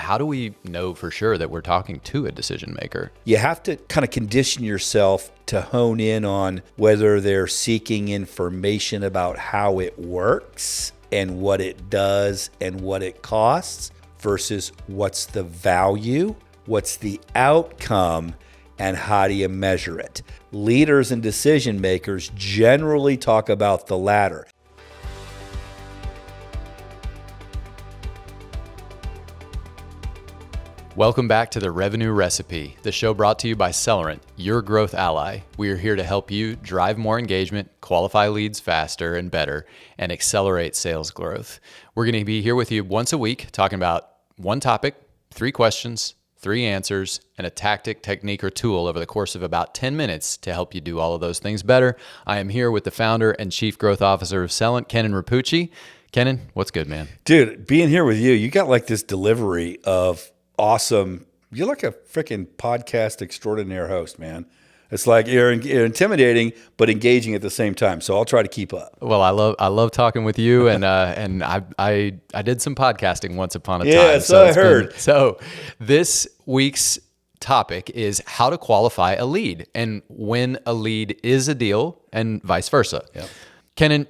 how do we know for sure that we're talking to a decision maker? You have to kind of condition yourself to hone in on whether they're seeking information about how it works and what it does and what it costs versus what's the value, what's the outcome, and how do you measure it. Leaders and decision makers generally talk about the latter. Welcome back to The Revenue Recipe, the show brought to you by Sellerant, your growth ally. We are here to help you drive more engagement, qualify leads faster and better, and accelerate sales growth. We're going to be here with you once a week talking about one topic, 3 questions, 3 answers, and a tactic, technique, or tool over the course of about 10 minutes to help you do all of those things better. I am here with the founder and chief growth officer of Sellerant, Kenan Rappuchi. Kenan, what's good, man? Dude, being here with you got like this delivery of awesome. You're like a freaking podcast extraordinaire host, man. It's like you're intimidating but engaging at the same time. So I'll try to keep up. Well, I love talking with you, and I did some podcasting once upon a time. Yeah, so I heard. So this week's topic is how to qualify a lead and when a lead is a deal and vice versa. Yep. Kenan,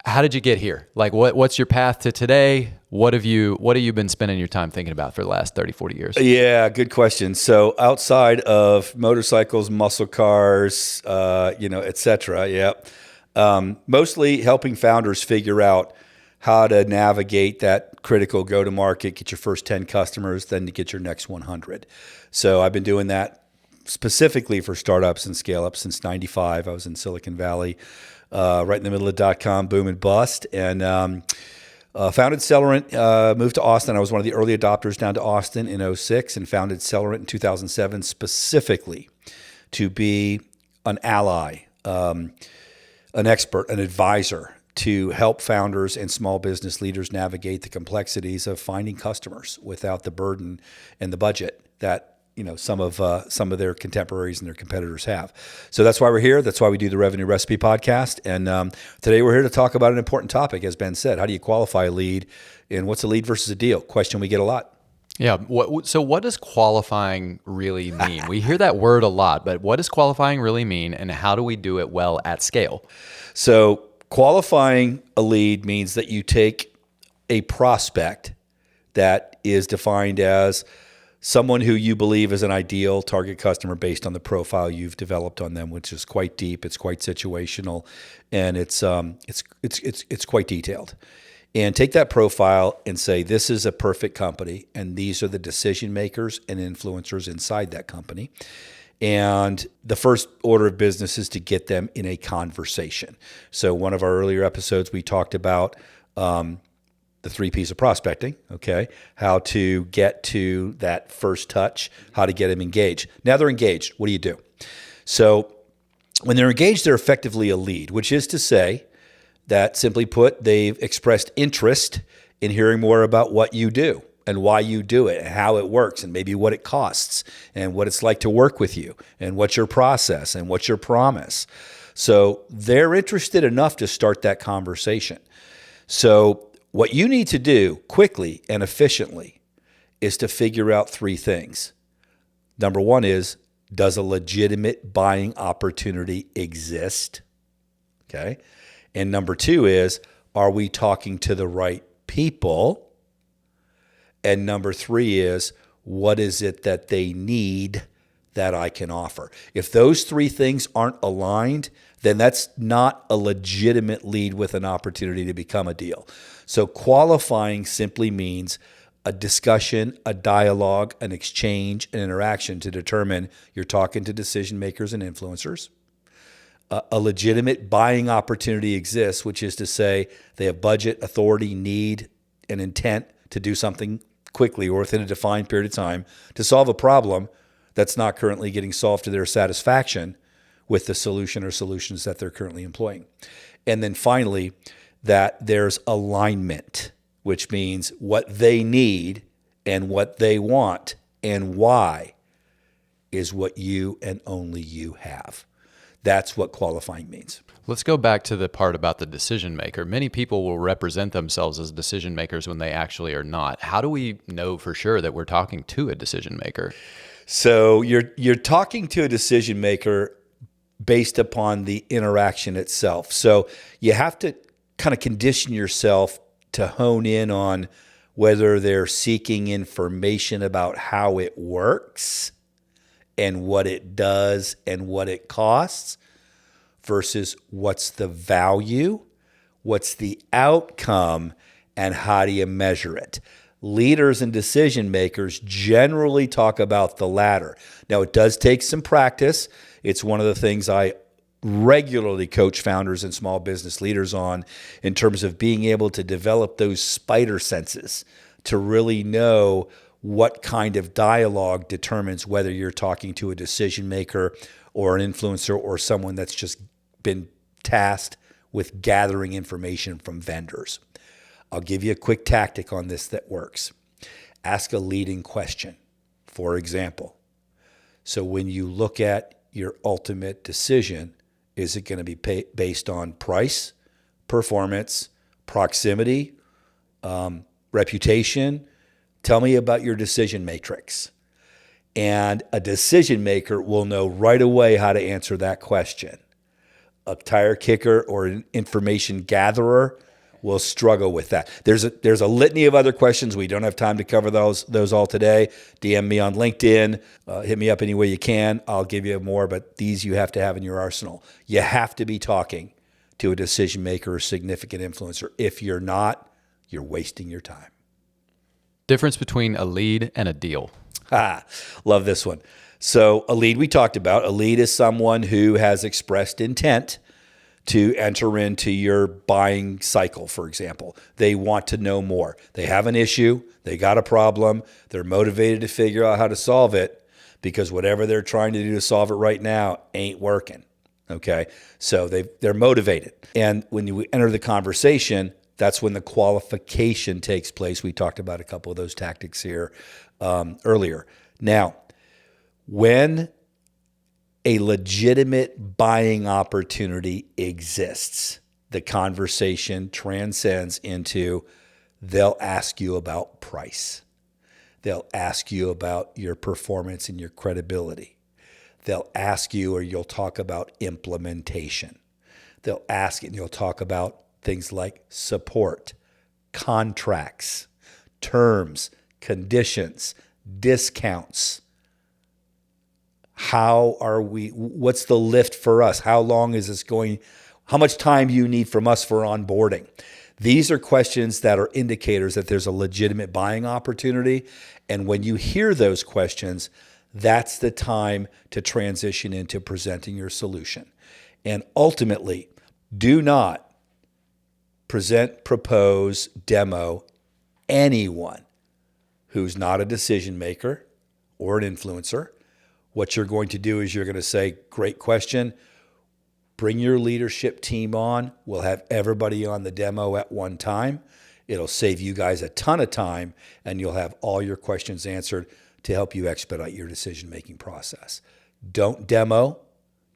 how did you get here? Like what's your path to today? What have you been spending your time thinking about for the last 30, 40 years? Yeah, good question. So outside of motorcycles, muscle cars, et cetera, mostly helping founders figure out how to navigate that critical go-to-market, get your first 10 customers, then to get your next 100. So I've been doing that specifically for startups and scale-ups since 95. I was in Silicon Valley, right in the middle of .com boom and bust, and founded Sellerant, moved to Austin. I was one of the early adopters down to Austin in 2006 and founded Sellerant in 2007 specifically to be an ally, an expert, an advisor to help founders and small business leaders navigate the complexities of finding customers without the burden and the budget that some of their contemporaries and their competitors have. So that's why we're here. That's why we do the Revenue Recipe podcast. And today we're here to talk about an important topic, as Ben said. How do you qualify a lead? And what's a lead versus a deal? Question we get a lot. Yeah. So what does qualifying really mean? We hear that word a lot, but what does qualifying really mean, and how do we do it well at scale? So qualifying a lead means that you take a prospect that is defined as someone who you believe is an ideal target customer based on the profile you've developed on them, which is quite deep, it's quite situational, and it's quite detailed. And take that profile and say, this is a perfect company, and these are the decision makers and influencers inside that company. And the first order of business is to get them in a conversation. So one of our earlier episodes, we talked about the 3 P's of prospecting, okay? How to get to that first touch, how to get them engaged. Now they're engaged. What do you do? So when they're engaged, they're effectively a lead, which is to say that, simply put, they've expressed interest in hearing more about what you do and why you do it and how it works and maybe what it costs and what it's like to work with you and what's your process and what's your promise. So they're interested enough to start that conversation. So what you need to do quickly and efficiently is to figure out 3 things. Number 1 is, does a legitimate buying opportunity exist? Okay. And number 2 is, are we talking to the right people? And number 3 is, what is it that they need that I can offer? If those 3 things aren't aligned, then that's not a legitimate lead with an opportunity to become a deal. So qualifying simply means a discussion, a dialogue, an exchange, an interaction to determine you're talking to decision makers and influencers. A legitimate buying opportunity exists, which is to say they have budget, authority, need, and intent to do something quickly or within a defined period of time to solve a problem that's not currently getting solved to their satisfaction with the solution or solutions that they're currently employing. And then finally, that there's alignment, which means what they need and what they want and why is what you and only you have. That's what qualifying means. Let's go back to the part about the decision maker. Many people will represent themselves as decision makers when they actually are not. How do we know for sure that we're talking to a decision maker? So you're talking to a decision maker based upon the interaction itself. So you have to kind of condition yourself to hone in on whether they're seeking information about how it works and what it does and what it costs versus what's the value, what's the outcome, and how do you measure it. Leaders and decision makers generally talk about the latter. Now, it does take some practice. It's one of the things I regularly coach founders and small business leaders on in terms of being able to develop those spider senses to really know what kind of dialogue determines whether you're talking to a decision maker or an influencer or someone that's just been tasked with gathering information from vendors. I'll give you a quick tactic on this that works. Ask a leading question, for example. So when you look at your ultimate decision, is it going to be based on price, performance, proximity, reputation? Tell me about your decision matrix. And a decision maker will know right away how to answer that question. A tire kicker or an information gatherer will struggle with that. There's a litany of other questions. We don't have time to cover those all today. DM me on LinkedIn. Hit me up any way you can. I'll give you more, but these you have to have in your arsenal. You have to be talking to a decision maker or significant influencer. If you're not, you're wasting your time. Difference between a lead and a deal. Love this one. So a lead we talked about. A lead is someone who has expressed intent to enter into your buying cycle, for example. They want to know more. They have an issue. They got a problem. They're motivated to figure out how to solve it because whatever they're trying to do to solve it right now ain't working. Okay? So they're motivated. And when you enter the conversation, that's when the qualification takes place. We talked about a couple of those tactics here earlier. Now, when a legitimate buying opportunity exists, the conversation transcends into they'll ask you about price. They'll ask you about your performance and your credibility. They'll ask you or you'll talk about implementation. They'll ask and you'll talk about things like support, contracts, terms, conditions, discounts. What's the lift for us? How long is this going? How much time do you need from us for onboarding? These are questions that are indicators that there's a legitimate buying opportunity. And when you hear those questions, that's the time to transition into presenting your solution. And ultimately, do not present, propose, demo anyone who's not a decision maker or an influencer. What you're going to do is you're going to say, great question. Bring your leadership team on. We'll have everybody on the demo at one time. It'll save you guys a ton of time, and you'll have all your questions answered to help you expedite your decision-making process. Don't demo,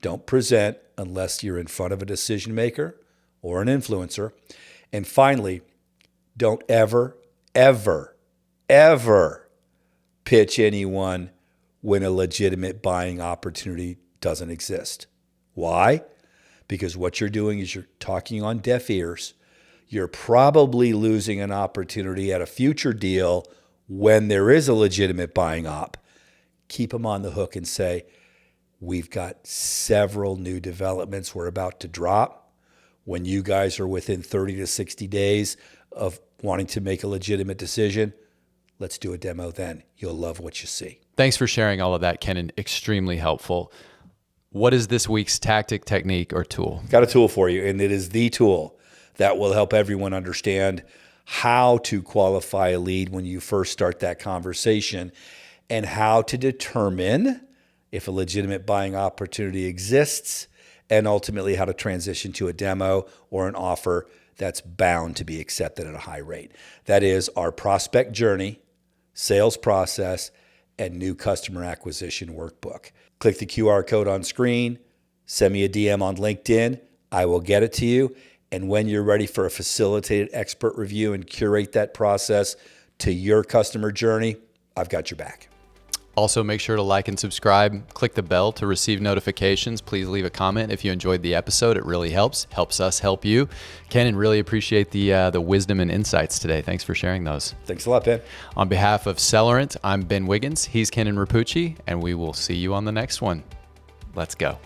don't present unless you're in front of a decision maker or an influencer. And finally, don't ever, ever, ever pitch anyone when a legitimate buying opportunity doesn't exist. Why? Because what you're doing is you're talking on deaf ears. You're probably losing an opportunity at a future deal when there is a legitimate buying op. Keep them on the hook and say, we've got several new developments we're about to drop. When you guys are within 30 to 60 days of wanting to make a legitimate decision, let's do a demo then. You'll love what you see. Thanks for sharing all of that, Kenan. Extremely helpful. What is this week's tactic, technique, or tool? Got a tool for you, and it is the tool that will help everyone understand how to qualify a lead when you first start that conversation and how to determine if a legitimate buying opportunity exists and ultimately how to transition to a demo or an offer that's bound to be accepted at a high rate. That is our prospect journey, sales process, and new customer acquisition workbook. Click the QR code on screen, send me a DM on LinkedIn. I will get it to you. And when you're ready for a facilitated expert review and curate that process to your customer journey, I've got your back. Also, make sure to like and subscribe. Click the bell to receive notifications. Please leave a comment if you enjoyed the episode. It really helps us help you. Kenan, really appreciate the wisdom and insights today. Thanks for sharing those. Thanks a lot, Ben. On behalf of Sellerant, I'm Ben Wiggins. He's Kenan Rappuchi, and we will see you on the next one. Let's go.